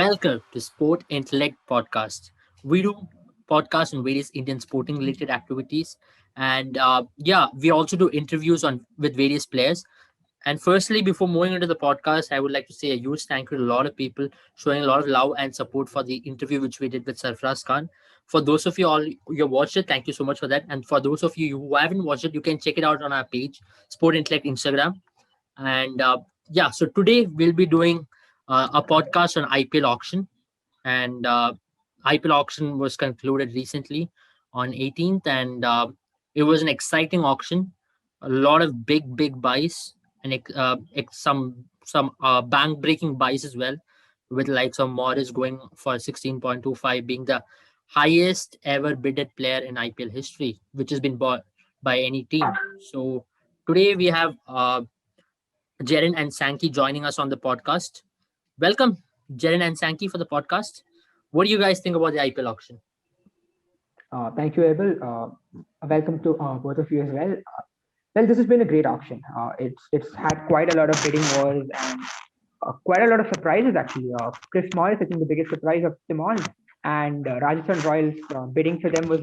Welcome to Sport Intellect Podcast. We do podcasts on various Indian sporting related activities, and we also do interviews on with various players. And firstly, before moving into the podcast, I would like to say a huge thank you to a lot of people showing a lot of love and support for the interview which we did with Sarfraz Khan. For those of you all you watched it, thank you so much for that. And for those of you who haven't watched it, you can check it out on our page, Sport Intellect Instagram. And so today we'll be doing a podcast on IPL auction. And IPL auction was concluded recently on 18th, and it was an exciting auction. A lot of big buys and some bank breaking buys as well, with likes of Morris going for 16.25, being the highest ever bidded player in IPL history, which has been bought by any team. So today we have Jaren and Sankey joining us on the podcast. Welcome, Jaren and Sankey, for the podcast. What do you guys think about the IPL auction? Thank you, Abel. Welcome to both of you as well. Well, this has been a great auction. It's had quite a lot of bidding wars and quite a lot of surprises actually. Chris Morris, I think the biggest surprise of them all, and Rajasthan Royals bidding for them was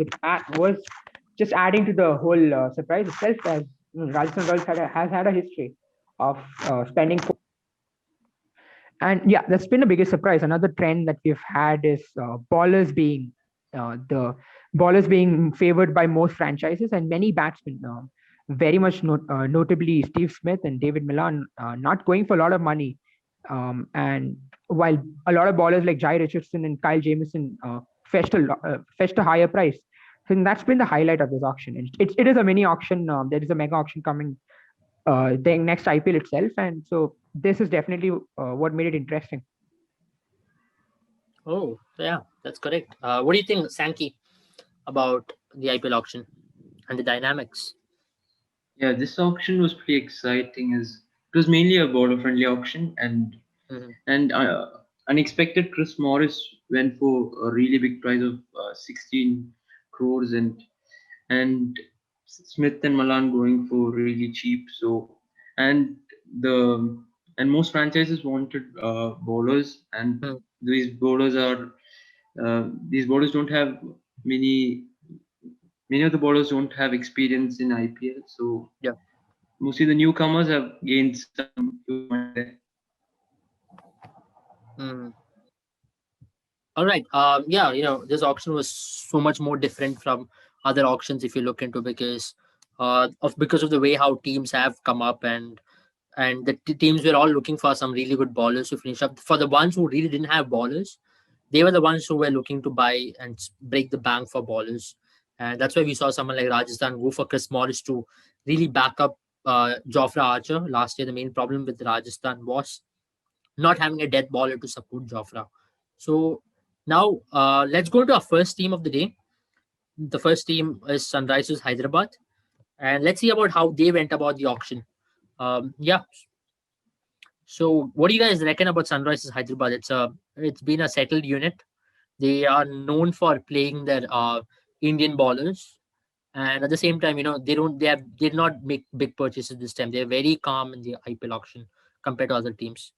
just adding to the whole surprise itself. As Rajasthan Royals has had a history of spending. And yeah, that's been the biggest surprise. Another trend that we've had is the ballers being favored by most franchises and many batsmen. Very much notably Steve Smith and David Milan not going for a lot of money. And while a lot of ballers like Jai Richardson and Kyle Jamieson fetched a higher price. So that's been the highlight of this auction. And it is a mini auction. There is a mega auction coming the next IPL itself. And so this is definitely what made it interesting. Oh, yeah, that's correct. What do you think, Sankey, about the IPL auction and the dynamics? Yeah, this auction was pretty exciting as it was mainly a bowler-friendly auction, and Mhm. unexpected Chris Morris went for a really big price of 16 crores, and Smith and Malan going for really cheap. So and the and most franchises wanted bowlers, and Hmm. these bowlers don't have many many of the bowlers don't have experience in IPL, so Yeah. mostly the newcomers have gained some money there. Mm. All right. This auction was so much more different from other auctions if you look into, because of the way how teams have come up, and the teams were all looking for some really good bowlers to finish up. For the ones who really didn't have bowlers, they were the ones who were looking to buy and break the bank for bowlers. And that's why we saw someone like Rajasthan go for Chris Morris to really back up Jofra Archer. Last year, the main problem with Rajasthan was not having a death bowler to support Jofra. So now let's go to our first team of the day. The first team is Sunrisers Hyderabad. And let's see about how they went about the auction. Yeah. So what do you guys reckon about Sunrisers Hyderabad? It's been a settled unit. They are known for playing their Indian bowlers, and at the same time, they did not make big purchases this time. They're very calm in the IPL auction compared to other teams.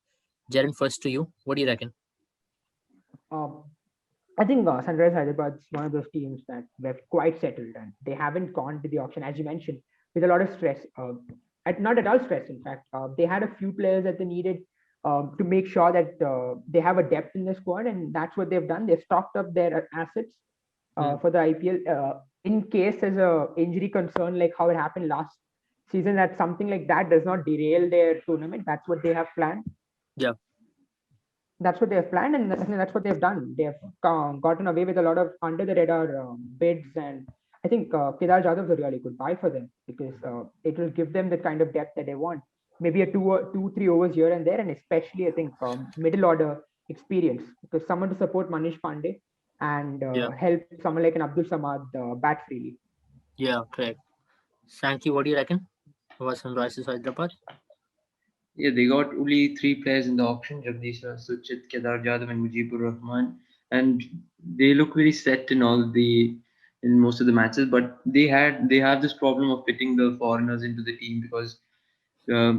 Jaren, first to you. What do you reckon? Um, I think Sunrise Hyderabad is one of those teams that were quite settled and they haven't gone to the auction, as you mentioned, with a lot of stress. Not at all stress, in fact. They had a few players that they needed to make sure that they have a depth in the squad, and that's what they've done. They've stocked up their assets Hmm. for the IPL in case there's a injury concern like how it happened last season. That something like that does not derail their tournament. That's what they have planned. Yeah. That's what they have planned, and that's what they've done. They have gotten away with a lot of under the radar bids, and I think Kedar Jadhav is a really good buy for them because it will give them the kind of depth that they want. Maybe a 3 overs here and there, and especially I think middle order experience because someone to support Manish Pandey and Yeah. help someone like an Abdul Samad bat freely. Yeah. Correct. Sankey, what do you reckon about Sunrisers Hyderabad? Yeah, they got only three players in the auction: Jagdish Suchit, Kedar Jadhav, and Mujibur Rahman, and they look very set in most of the matches. But they have this problem of fitting the foreigners into the team because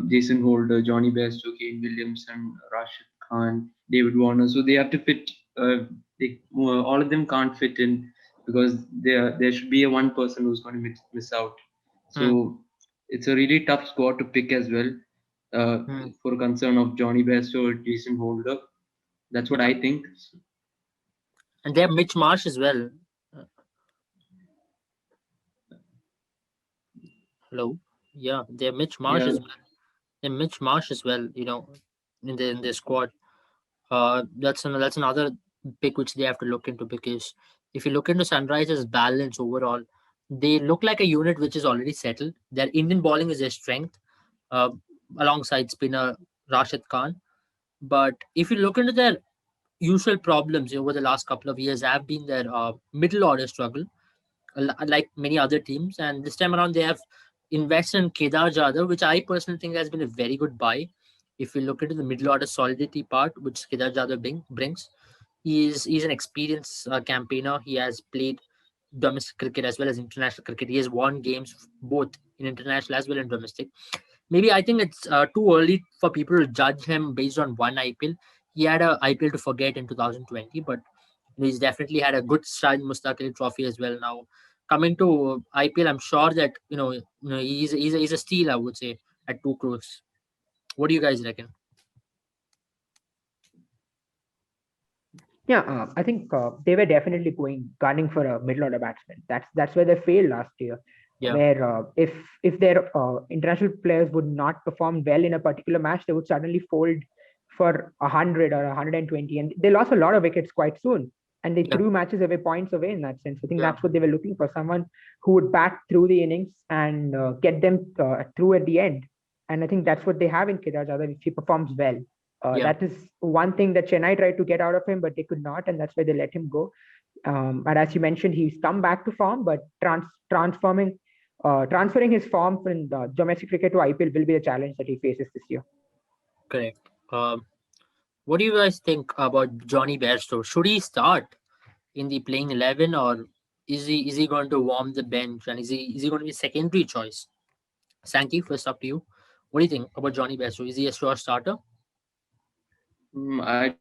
Jason Holder, Johnny Bairstow, Kane Williams, and Rashid Khan, David Warner. So they have to fit. All of them can't fit in because there should be a one person who's going to miss out. Hmm. So it's a really tough squad to pick as well. Uh, Hmm. for concern of Johnny Bairstow or Jason Holder. That's what Yeah, I think. and they have Mitch Marsh as well. Uh, Hello, yeah, they have Mitch Marsh Yeah. as well. They have Mitch Marsh as well. In their squad. That's another pick which they have to look into, because if you look into Sunrisers' balance overall, they look like a unit which is already settled. Their Indian bowling is their strength, uh, alongside spinner Rashid Khan. But if you look into their usual problems over the last couple of years, have been their middle order struggle, like many other teams. And this time around, they have invested in Kedar Jadhav, which I personally think has been a very good buy. If you look into the middle order solidity part, which Kedar Jadhav brings, he's an experienced campaigner. He has played domestic cricket as well as international cricket. He has won games both in international as well as domestic. Maybe I think it's too early for people to judge him based on one IPL. He had a IPL to forget in 2020, but he's definitely had a good start in Mustaq Ali Trophy as well. Now, coming to IPL, I'm sure that he's a steal. I would say at 2 crores. What do you guys reckon? Yeah, I think they were definitely gunning for a middle order batsman. That's where they failed last year. Yeah, Where if their international players would not perform well in a particular match, they would suddenly fold for 100 or 120, and they lost a lot of wickets quite soon. And they yeah, threw matches away, points away in that sense. I think yeah, that's what they were looking for: someone who would bat through the innings and get them through at the end. And I think that's what they have in Kedar Jadhav if he performs well. yeah. That is one thing that Chennai tried to get out of him, but they could not, and that's why they let him go. And as you mentioned, he's come back to form, but transferring his form from the domestic cricket to IPL will be a challenge that he faces this year. Correct. What do you guys think about Johnny Bairstow? Should he start in the playing 11, or is he going to warm the bench, and is he going to be a secondary choice? Sankey, first up to you. What do you think about Johnny Bairstow? Is he a sure starter? I'd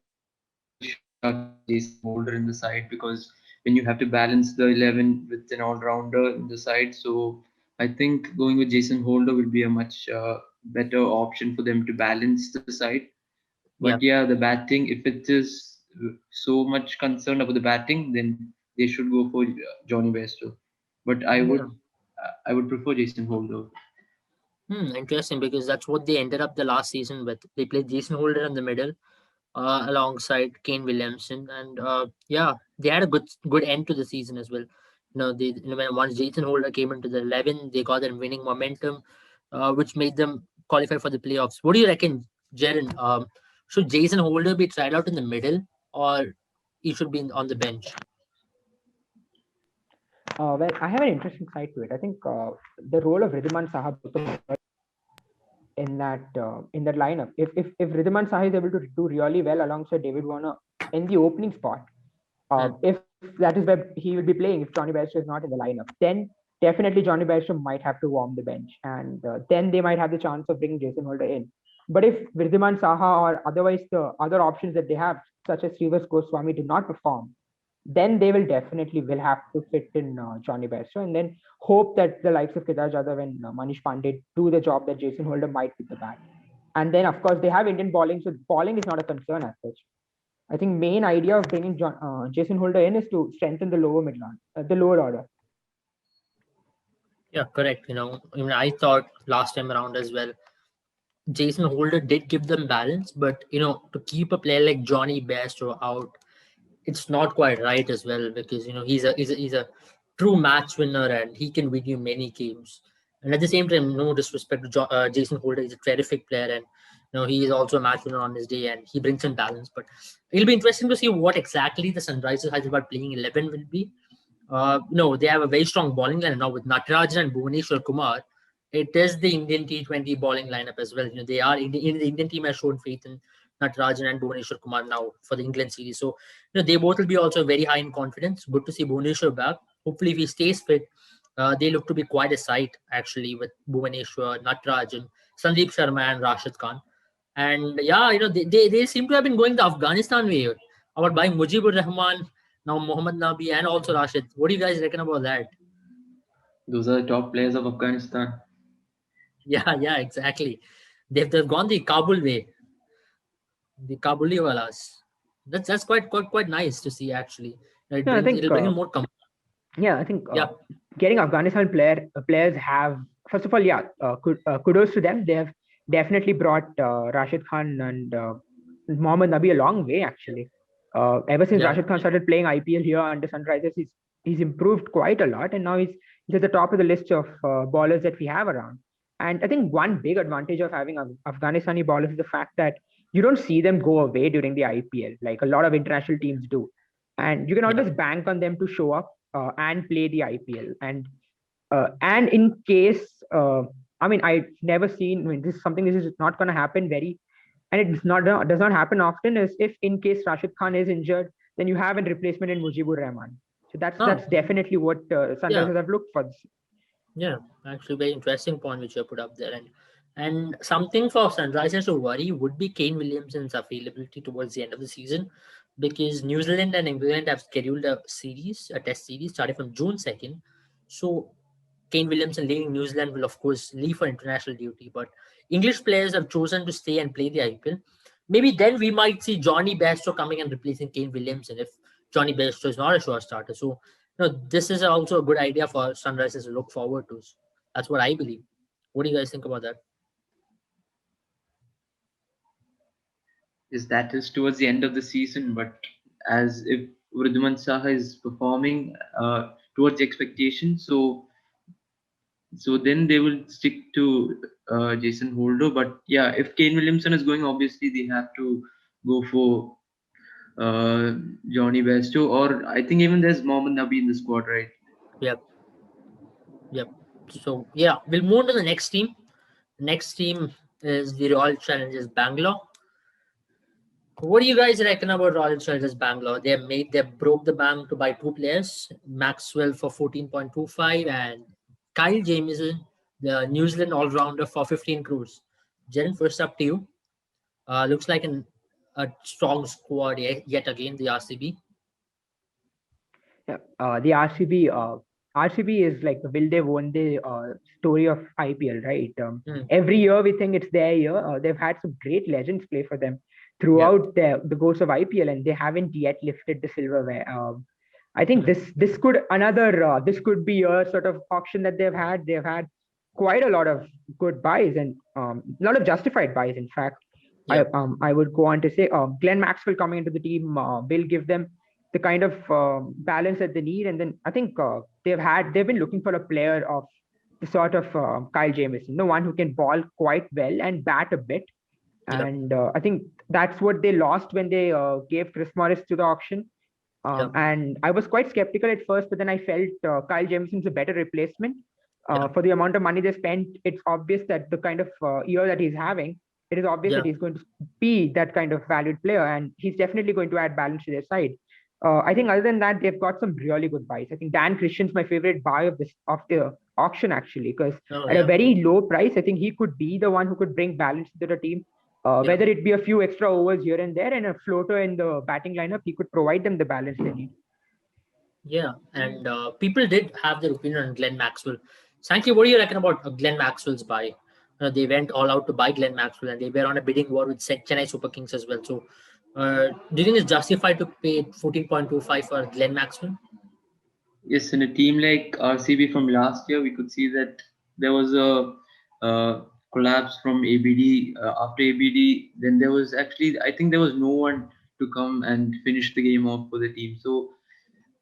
sure Jason Holder in the side because when you have to balance the 11 with an all-rounder in the side, so I think going with Jason Holder will be a much better option for them to balance the side. But Yeah, yeah, the batting, if it is so much concerned about the batting, then they should go for Johnny Bairstow. But yeah. I would prefer Jason Holder. Interesting, because that's what they ended up the last season with. They played Jason Holder in the middle, alongside Kane Williamson, and yeah, they had a good end to the season as well. When once Jason Holder came into the 11, they got their winning momentum, which made them qualify for the playoffs. What do you reckon, Jaren? Should Jason Holder be tried out in the middle, or he should be on the bench? Well, I have an interesting side to it. I think the role of Ridhiman Saha in that lineup. If Ridhiman Saha is able to do really well alongside David Warner in the opening spot, Hmm. if that is where he will be playing, if Johnny Bairstow is not in the lineup, then definitely Johnny Bairstow might have to warm the bench, and then they might have the chance of bringing Jason Holder in. But if Vridhiman Saha or otherwise the other options that they have, such as Srivas Goswami, do not perform, then they will have to fit in Johnny Bairstow, and then hope that the likes of Kedar Jadhav and Manish Pandey do the job that Jason Holder might with the bat. And then of course they have Indian bowling, so bowling is not a concern as such. I think main idea of bringing Jason Holder in is to strengthen the the lower order. Yeah, correct. Even I thought last time around as well, Jason Holder did give them balance, but to keep a player like Johnny Bairstow out, it's not quite right as well, because he's a true match winner, and he can win you many games. And at the same time, no disrespect to Jason Holder, he's a terrific player, and he is also a match winner on his day, and he brings in balance. But it'll be interesting to see what exactly the Sunrisers Hyderabad playing 11 will be. No, they have a very strong bowling line now with Natarajan and Bhuvaneshwar Kumar. It is the Indian T20 bowling lineup as well. They are the Indian team has shown faith in Natarajan and Bhuvaneshwar Kumar now for the England series. So, they both will be also very high in confidence. Good to see Bhuvaneshwar back. Hopefully, if he stays fit, they look to be quite a sight actually with Bhuvaneshwar, Natarajan, Sandeep Sharma, and Rashid Khan. And yeah, they seem to have been going the Afghanistan way about buying Mujibur Rahman, now Mohammed Nabi, and also Rashid. What do you guys reckon about that? Those are the top players of Afghanistan. Yeah, exactly. They've gone the Kabul way, the Kabuli walas. That's quite nice to see actually. Yeah, I think It'll bring in more yeah, I think yeah, getting Afghanistan players have, first of all, yeah, kudos to them. They have definitely brought Rashid Khan and Mohammad Nabi a long way actually. Ever since yeah, Rashid Khan started playing IPL here under Sunrisers, he's improved quite a lot, and now he's at the top of the list of bowlers that we have around. And I think one big advantage of having Afghanistani bowlers is the fact that you don't see them go away during the IPL like a lot of international teams do, and you can yeah. always bank on them to show up and play the IPL. And in case, I mean, I've never seen. I mean, this is not going to happen very, and it's not does not happen often. Is if in case Rashid Khan is injured, then you have a replacement in Mujibur Rahman. So Oh, that's definitely what yeah. Sunrisers have looked for. Yeah, actually, very interesting point which you put up there, and something for Sunrisers to worry would be Kane Williamson's availability towards the end of the season, because New Zealand and England have scheduled a test series starting from June 2nd. So Kane Williamson leaving New Zealand will of course leave for international duty, but English players have chosen to stay and play the IPL. Maybe then we might see Johnny Bairstow coming and replacing Kane Williamson if Johnny Bairstow is not a sure starter. So this is also a good idea for Sunrisers to look forward to. That's what I believe. What do you guys think about that? Is that is towards the end of the season, but as if Vridhaman Saha is performing towards the expectation, so then they will stick to Jason Holder. But yeah, if Kane Williamson is going, obviously they have to go for uh, Johnny Bairstow, or I think even there's Mohammed Nabi in the squad, right? Yep, yep. So yeah, we'll move on to the next team. Next team is the Royal Challengers Bangalore. What do you guys reckon about Royal Challengers Bangalore? They broke the bank to buy two players, Maxwell for 14.25 and Kyle Jamieson, the New Zealand all-rounder for 15 crores. Jaren, first up to you. Looks like a strong squad yet again, the RCB. Yeah, the RCB is like the will they won the story of IPL, right? Hmm. Every year we think it's their year. They've had some great legends play for them Yeah. throughout the course of IPL, and they haven't yet lifted the silverware. I think Hmm. this could be a sort of auction that they've had. They've had quite a lot of good buys and a lot of justified buys. In fact, Yeah. I would go on to say Glenn Maxwell coming into the team will give them the kind of balance that they need. And then I think they've been looking for a player of the sort of Kyle Jamieson, the one who can ball quite well and bat a bit. Yeah. And I think that's what they lost when they gave Chris Morris to the auction. Yeah. And I was quite skeptical at first, but then I felt Kyle Jamieson's a better replacement. Yeah. For the amount of money they spent, it's obvious that the kind of year that he's having, it is obvious Yeah. that he's going to be that kind of valued player, and he's definitely going to add balance to their side. I think other than that, they've got some really good buys. I think Dan Christian's my favorite buy of the auction actually, because Oh at a yeah. very low price, I think he could be the one who could bring balance to the team. Yeah. Whether it be a few extra overs here and there and a floater in the batting lineup, he could provide them the balance they need. Yeah. And people did have their opinion on Glenn Maxwell. Sankey, what do you reckon about Glenn Maxwell's buy? They went all out to buy Glenn Maxwell, and they were on a bidding war with Chennai Super Kings as well. So, do you think it's justified to pay 14.25 for Glenn Maxwell? Yes, in a team like RCB from last year, we could see that there was a collapse from ABD. After ABD, then there was actually, I think there was no one to come and finish the game off for the team. So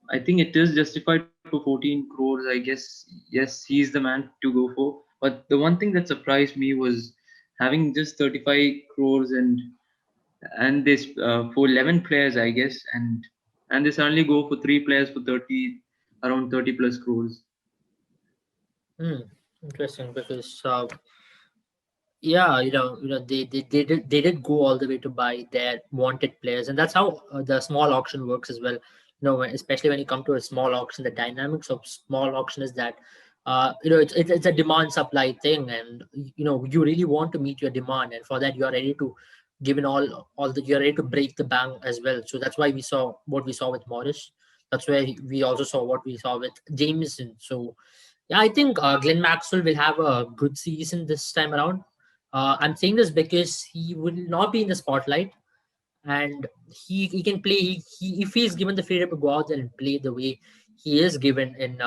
I think it is justified for 14 crores. I guess, yes, he's the man to go for. But the one thing that surprised me was having just 35 crores and this for 11 players, I guess, and they suddenly go for three players for 30, around 30 plus crores. Hmm. Interesting, because yeah, they did go all the way to buy their wanted players, and that's how the small auction works as well. Especially when you come to a small auction, the dynamics of small auction is that it's a demand supply thing, and you really want to meet your demand, and for that you are ready to give in all the you're ready to break the bank as well. So that's why we saw what we saw with Morris. That's why we also saw what we saw with Jameson. So yeah, I think Glenn Maxwell will have a good season this time around. I'm saying this because he will not be in the spotlight, and he can play. If he's given the freedom to go out there and play the way he is given in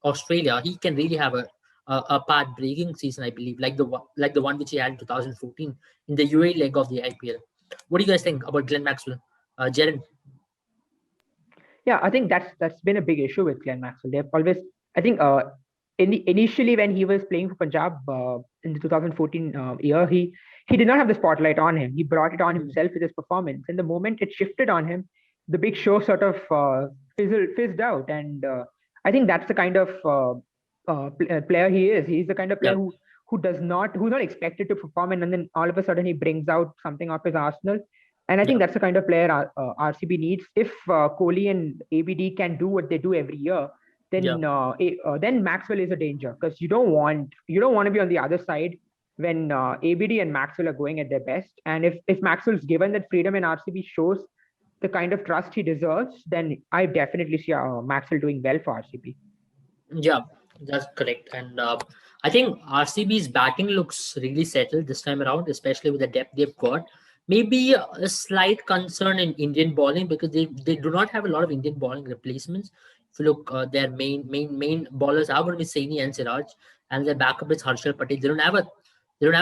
Australia, he can really have a path breaking season, I believe, like the one which he had in 2014 in the UAE leg of the IPL. What do you guys think about Glenn Maxwell, Jaren? Yeah, I think that's been a big issue with Glenn Maxwell. They've always, I think, initially when he was playing for Punjab in the 2014 year, he did not have the spotlight on him. He brought it on Mm. himself with his performance, and the moment it shifted on him, the big show sort of fizzed out. And I think that's the kind of player he is. He's the kind of Yeah, player who's not expected to perform, and then all of a sudden he brings out something off his arsenal. And I yeah, think that's the kind of player RCB needs. If Kohli and ABD can do what they do every year, yeah, then Maxwell is a danger, because you don't want to be on the other side when ABD and Maxwell are going at their best. And if Maxwell's given that freedom and RCB shows the kind of trust he deserves, then I definitely see Maxwell doing well for RCB. yeah. That's correct. And I think RCB's batting looks really settled this time around, especially with the depth they've got. Maybe a slight concern in Indian bowling because they do not have a lot of Indian bowling replacements. If you look, their main bowlers are going to be Saini and Siraj, and their backup is Harshal Patel. They don't have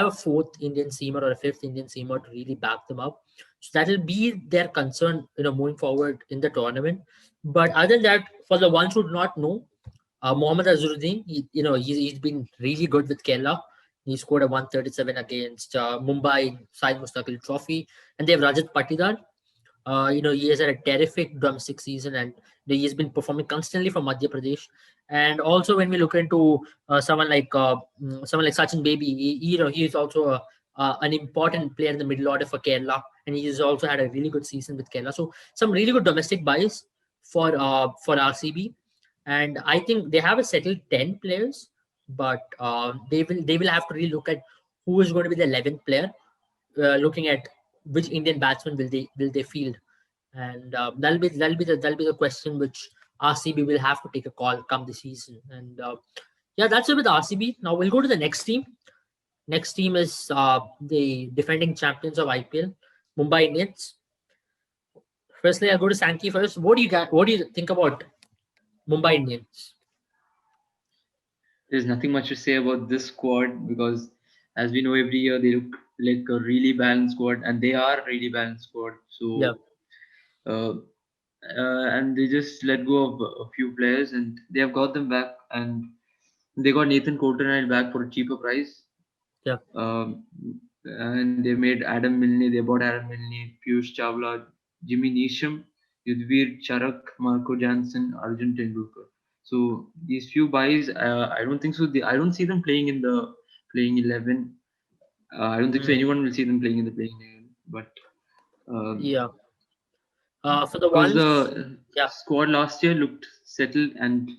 a fourth Indian seamer or a fifth Indian seamer to really back them up. So that will be their concern, moving forward in the tournament. But other than that, for the ones who do not know, Mohammed Azura, he's been really good with Kerala. He scored a 137 against Mumbai in Syed Mustaqil Trophy, and they have Rajat Patidar. He has had a terrific domestic season, and he's been performing constantly for Madhya Pradesh. And also, when we look into someone like Sachin Baby, he is also an important player in the middle order for Kerala, and he's also had a really good season with Kerala. So some really good domestic buys for RCB, and I think they have a settled 10 players, but they will have to really look at who is going to be the 11th player, looking at which Indian batsman will they field, and that'll be the question which RCB will have to take a call come the season. And yeah, that's it with RCB. Now we'll go to the next team. Next team is the defending champions of IPL, Mumbai Indians. Firstly, I'll go to Sankey first. What do you think about Mumbai Indians? There's nothing much to say about this squad because, as we know, every year they look like a really balanced squad, and they are a really balanced squad. Yeah, So, uh, and they just let go of a few players, and they have got them back, and they got Nathan Coulter back for a cheaper price. yeah, Um, and they made Adam Milne. They bought Adam Milne, Piyush Chawla, Jimmy Neesham, Yudhvir Charak, Marco Jansen, Arjun Tendulkar. So these few buys, I don't think so. I don't see them playing in the playing 11. I don't think so. mm, Anyone will see them playing in the playing 11. But um, yeah. For the because ones, the yeah, squad last year looked settled, and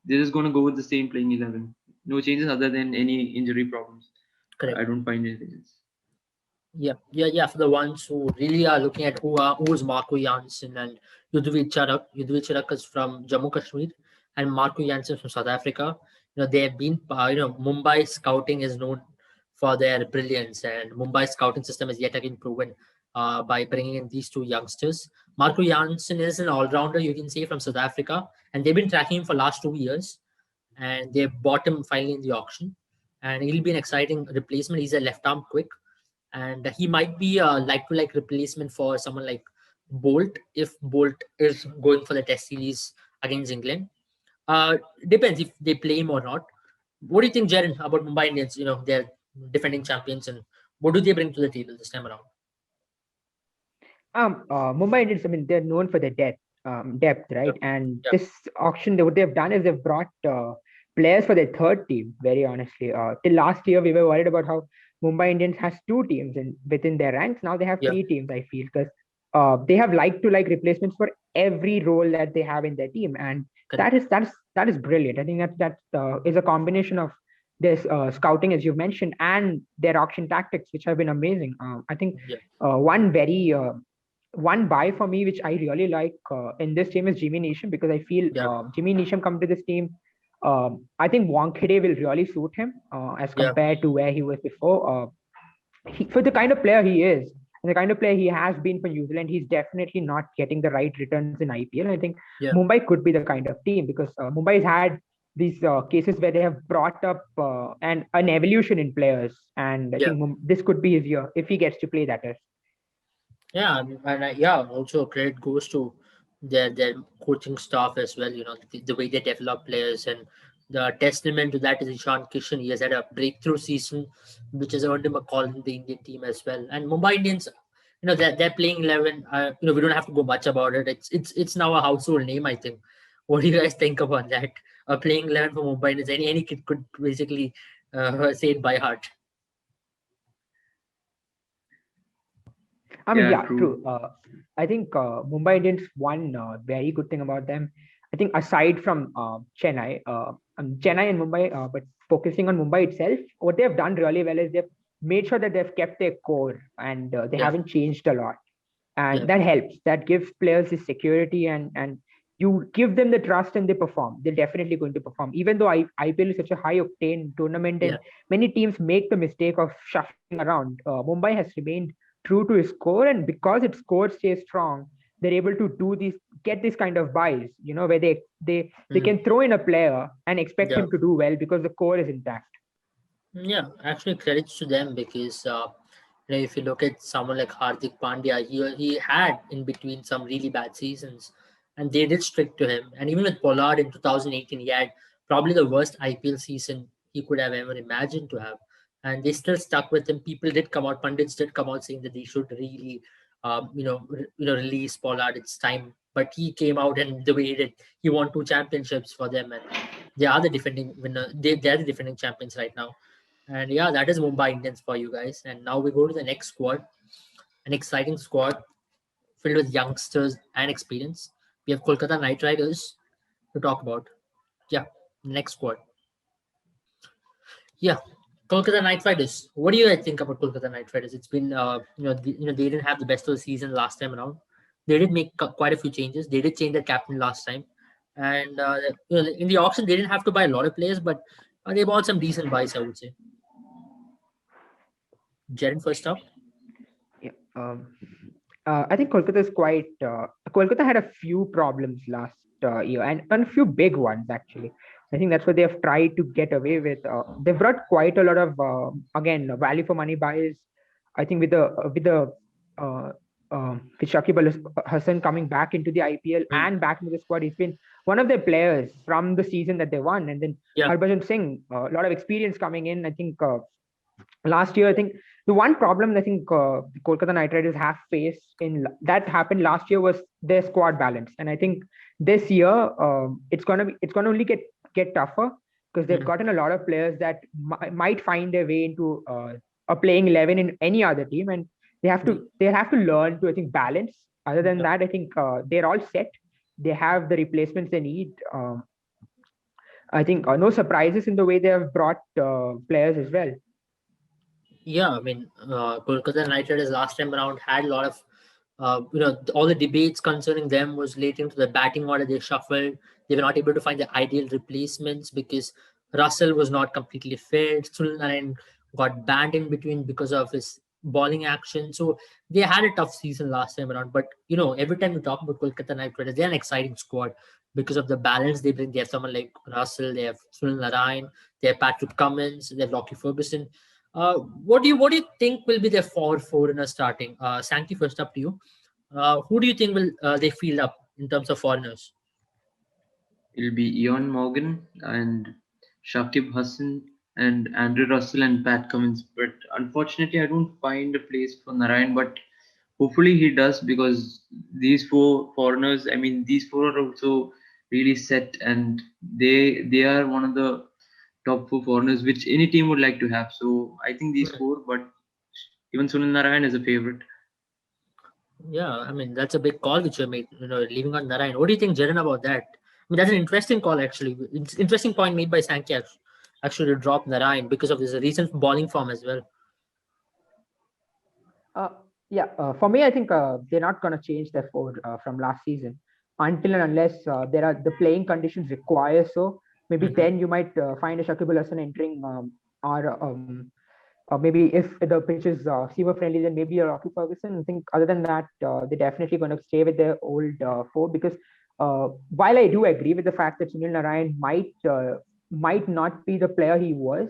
they're just going to go with the same playing 11. No changes other than any injury problems. I correct. don't find anything else. Yeah, yeah, yeah. For the ones who really are looking at who is Marco Janssen and Yudhvir Charak. Yudhvir Charak is from Jammu Kashmir, and Marco Janssen from South Africa. They have been, Mumbai scouting is known for their brilliance, and Mumbai scouting system is yet again proven by bringing in these two youngsters. Marco Janssen is an all-rounder, you can say, from South Africa, and they've been tracking him for last 2 years, and they bought him finally in the auction, and he'll be an exciting replacement. He's a left-arm quick, and he might be a like-to-like replacement for someone like Bolt if Bolt is going for the Test series against England. Depends if they play him or not. What do you think, Jaren, about Mumbai Indians? They're defending champions, and what do they bring to the table this time around? Mumbai Indians, I mean, they're known for their depth, Yeah, right? And yeah, this auction, what they've done is they've brought players for their third team. Very honestly, till last year we were worried about how Mumbai Indians has two teams within their ranks. Now they have yeah, three teams. I feel, because they have like to like replacements for every role that they have in their team, and Correct. That is brilliant. I think that is a combination of this scouting, as you mentioned, and their auction tactics, which have been amazing. I think Yeah. one buy for me, which I really like in this team, is Jimmy Neesham, because I feel Yeah. Jimmy Neesham come to this team. I think Wankhede will really suit him as Yeah. compared to where he was before. For the kind of player he is and the kind of player he has been for New Zealand, he's definitely not getting the right returns in IPL. I think Yeah. Mumbai could be the kind of team, because Mumbai has had these cases where they have brought up an evolution in players, and I Yeah. think this could be his year if he gets to play that. Yeah, also credit goes to their coaching staff as well. The way they develop players, and the testament to that is Ishan Kishan. He has had a breakthrough season, which has earned him a call in the Indian team as well. And Mumbai Indians, they're playing 11. We don't have to go much about it. It's now a household name, I think. What do you guys think about that? Playing 11 for Mumbai Indians, any kid could basically say it by heart. I mean, Yeah, yeah, true. true. I think Mumbai Indians, one very good thing about them, I think aside from Chennai and Mumbai, but focusing on Mumbai itself, what they've done really well is they've made sure that they've kept their core, and they Yeah, haven't changed a lot. yeah, And that helps. That gives players the security, and you give them the trust and they perform. They're definitely going to perform. Even though IPL is such a high octane tournament yeah. and many teams make the mistake of shuffling around, Mumbai has remained true to its core, and because its core stays strong, they're able to get these kind of buys, where they Mm, can throw in a player and expect yeah. him to do well because the core is intact. Yeah, actually credits to them because if you look at someone like Hardik Pandya, he had in between some really bad seasons, and they did stick to him. And even with Pollard in 2018, he had probably the worst IPL season he could have ever imagined to have, and they still stuck with him. People did come out, pundits did come out saying that they should really, release Pollard. It's time, but he came out and the way he did, he won 2 championships for them, and they are the defending winner. They are the defending champions right now. And yeah, that is Mumbai Indians for you guys. And now we go to the next squad, an exciting squad filled with youngsters and experience. We have Kolkata Knight Riders to talk about. Yeah, next squad. Yeah, Kolkata Knight Riders. What do you guys think about Kolkata Knight Riders? It's been, they didn't have the best of the season last time around. They did make quite a few changes. They did change their captain last time, and in the auction they didn't have to buy a lot of players, but they bought some decent buys, I would say. Jaren first up. Yeah. I think Kolkata is quite. Kolkata had a few problems last year, and a few big ones actually. I think that's what they have tried to get away with. They've brought quite a lot of again value for money buys. I think uh, with Shakib Hassan coming back into the IPL Mm, and back into the squad, he's been one of their players from the season that they won. And then yeah, Harbhajan Singh, a lot of experience coming in. I think last year, I think the one problem I think the Kolkata Knight Riders have faced that happened last year was their squad balance, and I think this year it's gonna only get tougher because they've mm, gotten a lot of players that might find their way into a playing 11 in any other team, and they have to learn to, I think, balance. Other than yeah. that, I think they're all set. They have the replacements they need. I think no surprises in the way they have brought players as well. Yeah, I mean, Kolkata Knight Riders last time around had a lot of, all the debates concerning them was relating to the batting order they shuffled. They were not able to find the ideal replacements because Russell was not completely fit. Sunil Narayan got banned in between because of his bowling action. So they had a tough season last time around. But, every time we talk about Kolkata Knight Riders, they're an exciting squad because of the balance they bring. They have someone like Russell, they have Sunil Narayan, they have Patrick Cummins, they have Lockie Ferguson. What do you think will be their four in a starting? Sankey, first up to you. Who do you think will they field up in terms of foreigners? It'll be Ian Morgan and Shakib Hassan and Andrew Russell and Pat Cummins. But unfortunately, I don't find a place for Narayan. But hopefully, he does because these four foreigners, I mean, these four are also really set and they are one of the top four foreigners which any team would like to have. So I think these Right. four, but even Sunil Narayan is a favorite. Yeah, I mean that's a big call which you made. Leaving on Narayan. What do you think, Jaren, about that? I That's an interesting call, actually. It's interesting point made by Sankey, actually, to drop Narayan because of his recent bowling form as well. Uh, yeah, for me, I think they're not going to change their forward from last season until and unless there are the playing conditions require so. Maybe Hmm. then you might find a Shakib Al Hasan entering, or maybe if the pitch is seamer friendly, then maybe a Rocky Ferguson. I think other than that, they're definitely going to stay with their old forward because while I do agree with the fact that Sunil Narayan might not be the player he was,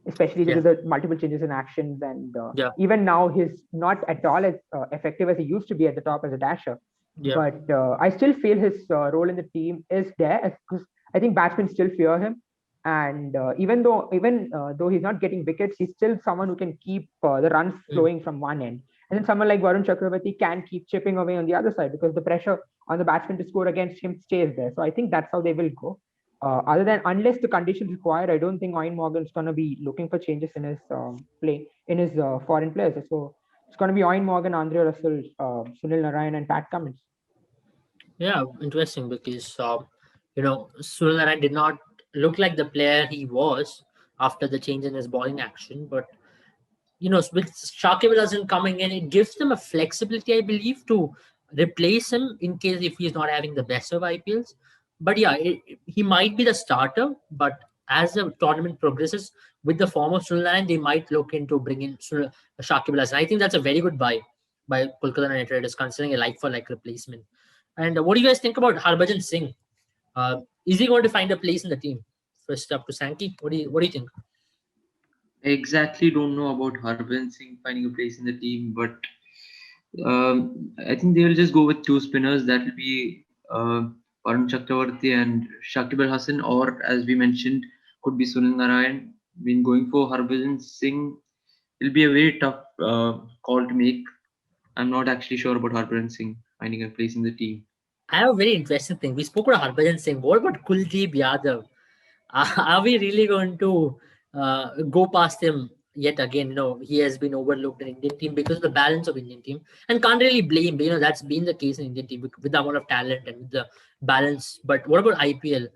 especially due Yeah, to the multiple changes in actions, and yeah, even now he's not at all as effective as he used to be at the top as a dasher. yeah, But I still feel his role in the team is there because I think batsmen still fear him, and even though he's not getting wickets, he's still someone who can keep the runs mm, flowing from one end. And then someone like Varun Chakravarti can keep chipping away on the other side because the pressure on the batsman to score against him stays there. So I think that's how they will go. Other than unless the conditions require, I don't think Owen Morgan's going to be looking for changes in his play in his foreign players. So it's going to be Owen Morgan, Andre Russell, Sunil Narayan, and Pat Cummins. yeah. Interesting because Sunil Narayan did not look like the player he was after the change in his bowling action, but with Shakib Al Hasan coming in, it gives them a flexibility, I believe, to replace him in case if he's not having the best of IPLs. But yeah, he might be the starter. But as the tournament progresses, with the form of Sunil Narine, they might look into bringing Shakib Al Hasan. I think that's a very good buy by Kolkata Knight Riders, considering a like-for-like replacement. And what do you guys think about Harbhajan Singh? Is he going to find a place in the team? First up to Sankey. What do you think? I exactly don't know about Harbhajan Singh finding a place in the team, but I think they will just go with two spinners. That will be Varun Chakravarti and Shakib Al Hasan, or as we mentioned, could be Sunil Narayan. Been going for Harbhajan Singh. It'll be a very tough call to make. I'm not actually sure about Harbhajan Singh finding a place in the team. I have a very interesting thing. We spoke about Harbhajan Singh. What about Kuldeep Yadav? Are we really going to go past him yet again? He has been overlooked in Indian team because of the balance of Indian team, and can't really blame. That's been the case in Indian team with the amount of talent and with the balance. But what about IPL?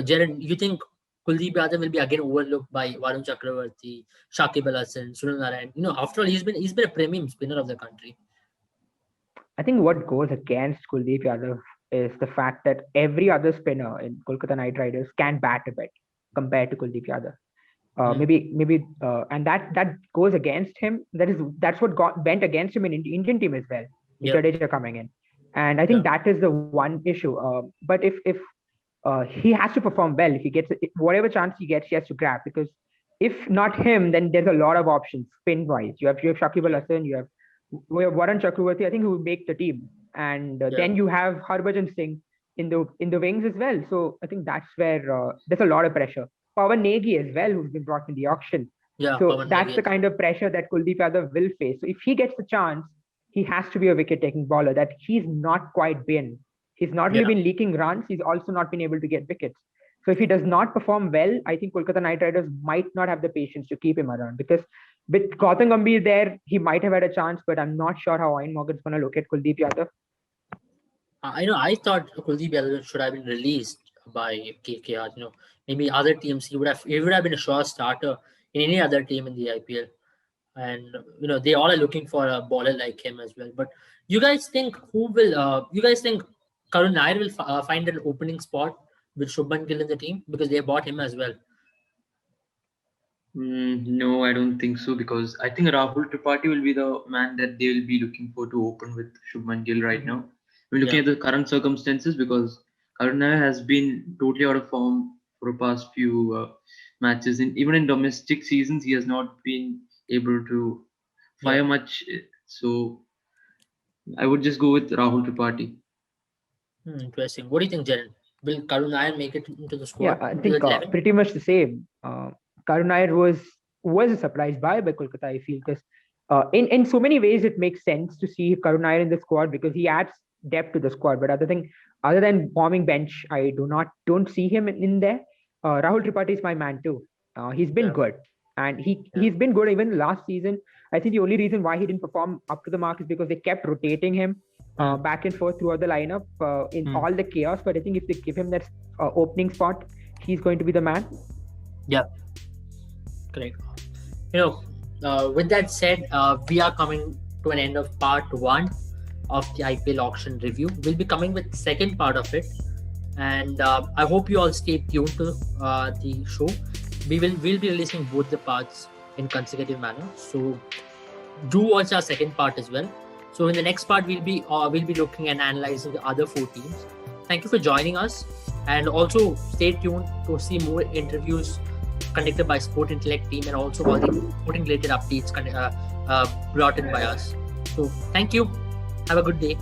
Jared, you think Kuldeep Yadav will be again overlooked by Varun Chakravarti, Shakib Al Hasan, Sunil Narayan? After all, he's been a premium spinner of the country. I think what goes against Kuldeep Yadav is the fact that every other spinner in Kolkata Knight Riders can bat a bit compared to Kuldeep Yadav. Hmm. And that goes against him. That's what got went against him in Indian team as well, with Yeah, Jadeja coming in. And I think yeah, that is the one issue. But if he has to perform well, if he gets whatever chance he gets, he has to grab, because if not him, then there's a lot of options spin wise. You have Shakib Al yeah, Hasan, you have Varun Chakravarti. I think who would make the team, and yeah, then you have Harbhajan Singh in the wings as well. So I think that's where there's a lot of pressure. Pawan Negi as well, who's been brought in the auction. yeah. So Pawan that's Negi the as well. kind of pressure that Kuldeep Yadav will face. So if he gets the chance, he has to be a wicket-taking bowler that he's not quite been. He's not only Yeah. been leaking runs, he's also not been able to get wickets. So if he does not perform well, I think Kolkata Knight Riders might not have the patience to keep him around, because with Gautam Gambhir there, he might have had a chance, but I'm not sure how Ian Morgan's going to look at Kuldeep Yadav. I thought Kuldeep Yadav should have been released by KKR. Maybe other teams he would have been a sure starter in any other team in the IPL. And they all are looking for a bowler like him as well. But you guys think Karun Nair will find an opening spot with Shubman Gill in the team because they bought him as well? No, I don't think so, because I think Rahul Tripathi will be the man that they will be looking for to open with Shubman Gill right Hmm. now. We're looking Yeah, at the current circumstances, because Karuna has been totally out of form for the past few matches. Even in domestic seasons, he has not been able to yeah. fire much. So I would just go with Rahul Tripathi. Interesting. What do you think, Jaren? Will Karun Nair make it into the Yeah, squad, I into the think 11? pretty much the same. Karun Nair was a surprise buy by Kolkata, I feel, because in so many ways it makes sense to see Karun Nair in the squad because he adds depth to the squad. But other than bombing bench, I don't see him in there. Rahul Tripathi is my man too. He's been Yeah, good, and he yeah, he's been good even last season. I think the only reason why he didn't perform up to the mark is because they kept rotating him. back and forth throughout the lineup in all the chaos. But I think if they give him that opening spot, he's going to be the man. Yeah, correct. With that said, we are coming to an end of part 1 of the IPL auction review. We'll be coming with second part of it, and I hope you all stay tuned to the show. We'll be releasing both the parts in consecutive manner, so do watch our second part as well. So in the next part, we'll be looking and analyzing the other 4 teams. Thank you for joining us, and also stay tuned to see more interviews conducted by Sport Intellect team, and also all the sporting related updates brought in by us. So thank you. Have a good day.